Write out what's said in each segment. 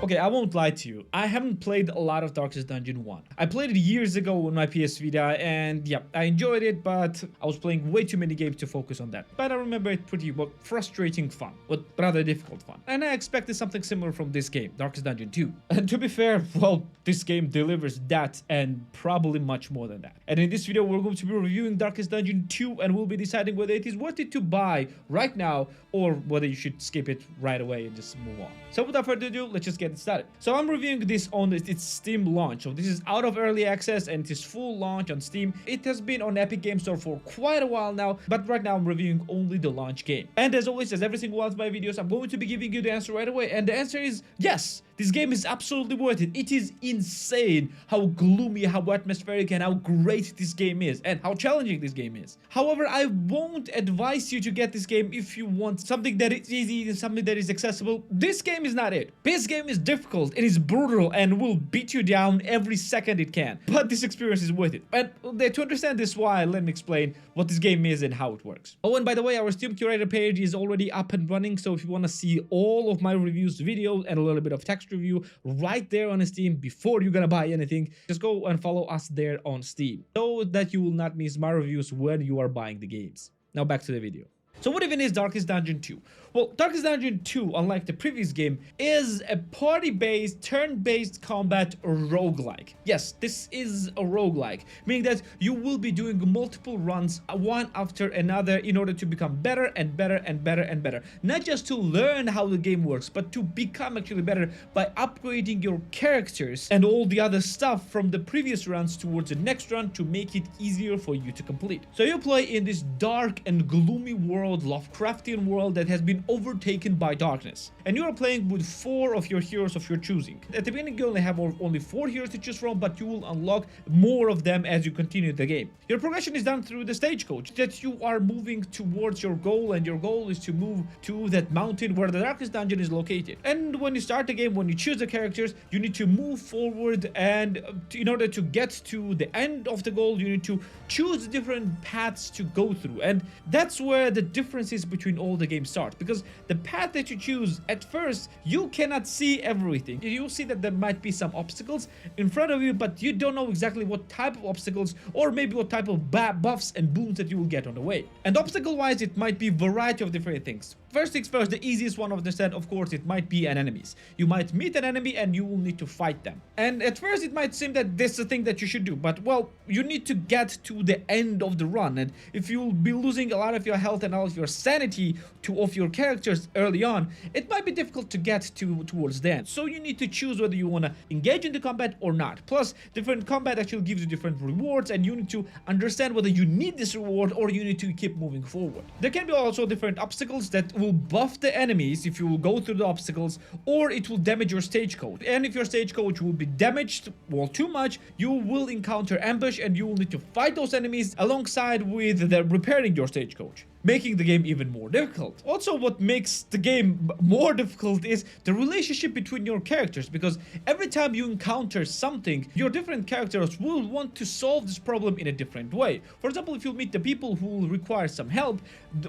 Okay, I won't lie to you. I haven't played a lot of Darkest Dungeon 1. I played it years ago on my PS Vita, and yeah, I enjoyed it, but I was playing way too many games to focus on that. But I remember it pretty frustrating fun, but rather difficult fun. And I expected something similar from this game, Darkest Dungeon 2. And to be fair, well, this game delivers that and probably much more than that. And in this video, we're going to be reviewing Darkest Dungeon 2, and we'll be deciding whether it is worth it to buy right now or whether you should skip it right away and just move on. So without further ado, let's just get it started. So I'm reviewing this on its Steam launch. So this is out of early access and it is full launch on Steam. It has been on Epic Game Store for quite a while now, but right now I'm reviewing only the launch game. And as always, as every single one of my videos, I'm going to be giving you the answer right away. And the answer is yes. This game is absolutely worth it. It is insane how gloomy, how atmospheric, and how great this game is, and how challenging this game is. However, I won't advise you to get this game if you want something that is easy and something that is accessible. This game is not it. This game is difficult, it is brutal, and will beat you down every second it can. But this experience is worth it. And to understand this why, let me explain what this game is and how it works. Oh, and by the way, our Steam Curator page is already up and running, so if you want to see all of my reviews, videos, and a little bit of text review right there on Steam before you're gonna buy anything, just go and follow us there on Steam so that you will not miss my reviews when you are buying the games. Now back to the video. So what even is Darkest Dungeon 2? Well, Darkest Dungeon 2, unlike the previous game, is a party-based, turn-based combat roguelike. Yes, this is a roguelike, meaning that you will be doing multiple runs, one after another, in order to become better and better and better and better. Not just to learn how the game works, but to become actually better by upgrading your characters and all the other stuff from the previous runs towards the next run to make it easier for you to complete. So you play in this dark and gloomy world, Lovecraftian world that has been overtaken by darkness, and you are playing with 4 of your heroes of your choosing. At the beginning you only have only 4 heroes to choose from, but you will unlock more of them as you continue the game. Your progression is done through the stagecoach, that you are moving towards your goal, and your goal is to move to that mountain where the Darkest Dungeon is located. And when you start the game, when you choose the characters, you need to move forward, and in order to get to the end of the goal, you need to choose different paths to go through. And that's where the differences between all the games start, because the path that you choose, at first you cannot see everything. You'll see that there might be some obstacles in front of you, but you don't know exactly what type of obstacles or maybe what type of buffs and boons that you will get on the way. And obstacle wise, it might be a variety of different things. First things first, the easiest one of the set, of course, it might be an enemies. You might meet an enemy and you will need to fight them. And at first it might seem that this is the thing that you should do, but well, you need to get to the end of the run, and if you'll be losing a lot of your health and all of your sanity of your characters early on, it might be difficult to get towards the end. So you need to choose whether you want to engage in the combat or not. Plus, different combat actually gives you different rewards, and you need to understand whether you need this reward or you need to keep moving forward. There can be also different obstacles that will buff the enemies if you will go through the obstacles, or it will damage your stagecoach. And if your stagecoach will be damaged, well, too much, you will encounter ambush and you will need to fight those enemies alongside with the repairing your stagecoach, making the game even more difficult. Also, what makes the game more difficult is the relationship between your characters, because every time you encounter something, your different characters will want to solve this problem in a different way. For example, if you meet the people who will require some help,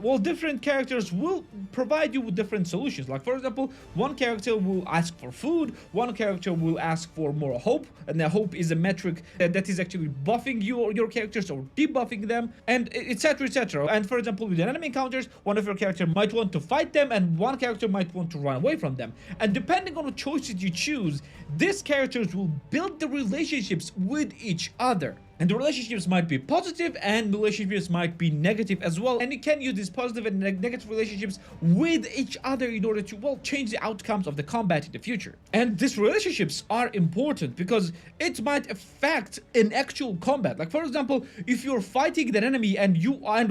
well, different characters will provide you with different solutions. Like, for example, one character will ask for food, one character will ask for more hope, and the hope is a metric that is actually buffing your characters or debuffing them, and etc, etc. And for example, with enemy encounters, one of your characters might want to fight them and one character might want to run away from them. And depending on the choices you choose, these characters will build the relationships with each other. And the relationships might be positive and relationships might be negative as well. And you can use these positive and negative relationships with each other in order to, well, change the outcomes of the combat in the future. And these relationships are important because it might affect an actual combat. Like, for example, if you're fighting an enemy and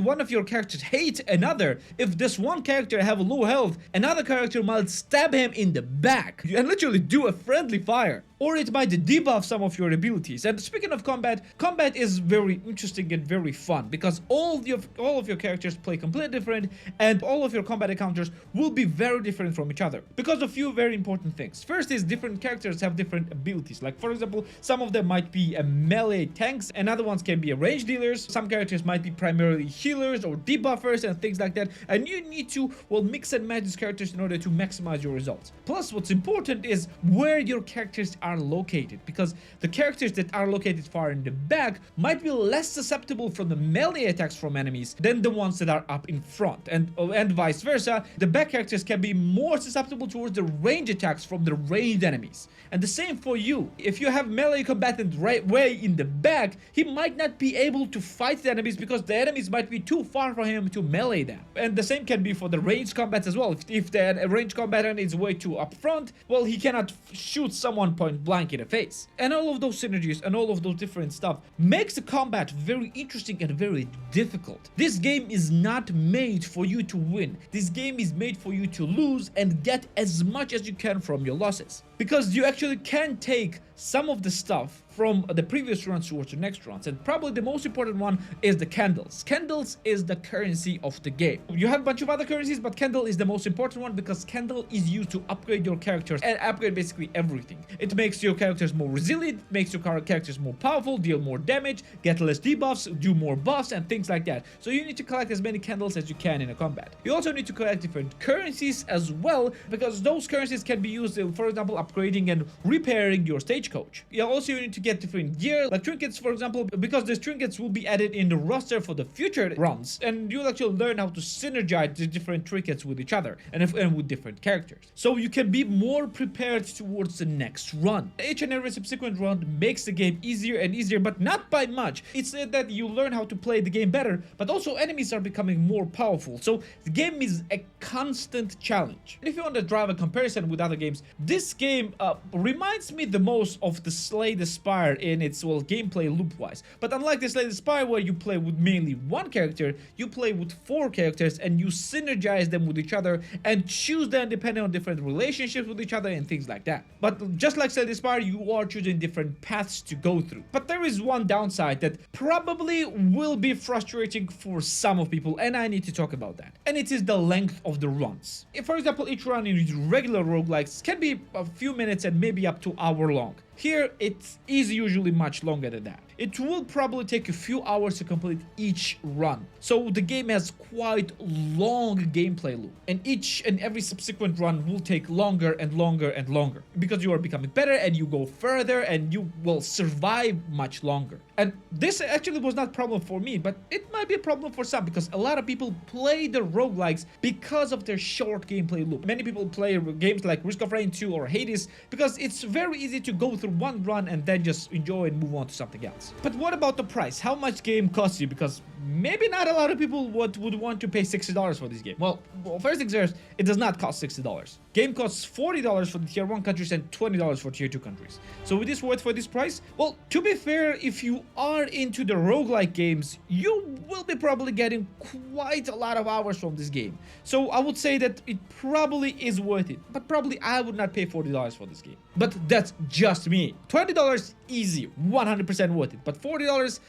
one of your characters hate another, if this one character have low health, another character might stab him in the back and literally do a friendly fire. or it might debuff some of your abilities. And speaking of combat, combat is very interesting and very fun because all of your characters play completely different, and all of your combat encounters will be very different from each other because of a few very important things. First is different characters have different abilities. Like for example, some of them might be melee tanks and other ones can be range dealers. Some characters might be primarily healers or debuffers and things like that, and you need to, well, mix and match these characters in order to maximize your results. Plus, what's important is where your characters are located, because the characters that are located far in the back might be less susceptible from the melee attacks from enemies than the ones that are up in front, and vice versa. The back characters can be more susceptible towards the range attacks from the ranged enemies. And the same for you. If you have melee combatant right way in the back, he might not be able to fight the enemies because the enemies might be too far for him to melee them. And the same can be for the ranged combat as well. If the ranged combatant is way too up front, well, he cannot shoot someone point blank in the face. And all of those synergies and all of those different stuff makes the combat very interesting and very difficult. This game is not made for you to win. This game is made for you to lose and get as much as you can from your losses, because you actually can take some of the stuff from the previous runs towards the next runs. And probably the most important one is the candles. Candles is the currency of the game. You have a bunch of other currencies, but candle is the most important one because candle is used to upgrade your characters and upgrade basically everything. It makes your characters more resilient, makes your characters more powerful, deal more damage, get less debuffs, do more buffs and things like that. So you need to collect as many candles as you can in a combat. You also need to collect different currencies as well, because those currencies can be used, for example, upgrading and repairing your stagecoach. You need to get different gear, like trinkets, for example, because these trinkets will be added in the roster for the future runs, and you'll actually learn how to synergize the different trinkets with each other and with different characters. So you can be more prepared towards the next run. Each and every subsequent run makes the game easier and easier, but not by much. It's that you learn how to play the game better, but also enemies are becoming more powerful. So the game is a constant challenge. And if you want to drive a comparison with other games, this game reminds me the most of the Slay the Spire in its, well, gameplay loop wise. But unlike the Slay the Spire where you play with mainly one character, you play with 4 characters and you synergize them with each other and choose them depending on different relationships with each other and things like that. But just like Slay the Spire, you are choosing different paths to go through. But there is one downside that probably will be frustrating for some of people, and I need to talk about that. And it is the length of the runs. If, for example, each run in regular roguelikes can be a few minutes and maybe up to an hour long. Here, it is usually much longer than that. It will probably take a few hours to complete each run. So the game has quite long gameplay loop, and each and every subsequent run will take longer and longer and longer because you are becoming better and you go further and you will survive much longer. And this actually was not a problem for me, but it might be a problem for some because a lot of people play the roguelikes because of their short gameplay loop. Many people play games like Risk of Rain 2 or Hades because it's very easy to go through one run and then just enjoy and move on to something else. But what about the price? How much game costs you? Because maybe not a lot of people would want to pay $60 for this game. Well, first things first, it does not cost $60. Game costs $40 for the tier 1 countries and $20 for tier 2 countries. So is this worth for this price? Well, to be fair, if you are into the roguelike games, you will be probably getting quite a lot of hours from this game. So I would say that it probably is worth it, but probably I would not pay $40 for this game. But that's just me. $20 easy, 100% worth it, but $40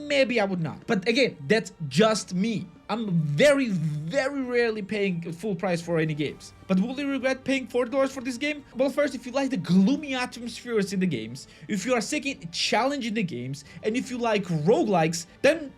maybe I would not. But again, that's just me. I'm very rarely paying full price for any games. But will you regret paying $40 for this game? Well, first, if you like the gloomy atmospheres in the games, if you are seeking a challenge in the games, and if you like roguelikes, then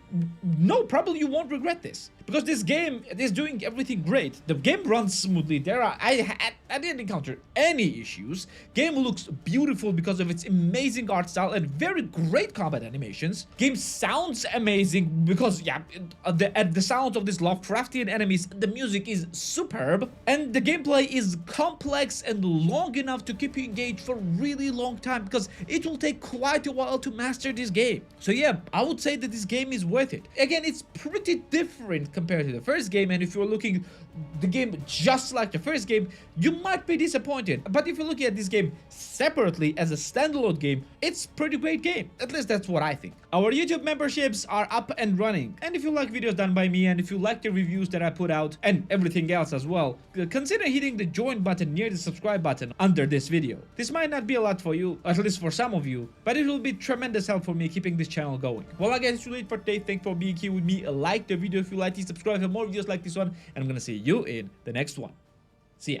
no, probably you won't regret this. Because this game is doing everything great. The game runs smoothly. I didn't encounter any issues. Game looks beautiful because of its amazing art style and very great combat animations. Game sounds amazing because, yeah, the sound of these Lovecraftian enemies, the music is superb, and the gameplay is complex and long enough to keep you engaged for a really long time because it will take quite a while to master this game. So yeah, I would say that this game is worth it. Again, it's pretty different compared to the first game, and if you're looking the game just like the first game, you might be disappointed. But if you're looking at this game separately as a standalone game, it's a pretty great game. At least that's what I think. Our YouTube memberships are up and running, and if you like videos done by me, and if you like the reviews that I put out and everything else as well, consider hitting the join button near the subscribe button under this video. This might not be a lot for you, at least for some of you, but it will be tremendous help for me keeping this channel going. Well, I guess it's too late for today. Thanks for being here with me. Like the video if you liked it, subscribe for more videos like this one, and I'm gonna see you in the next one. See ya.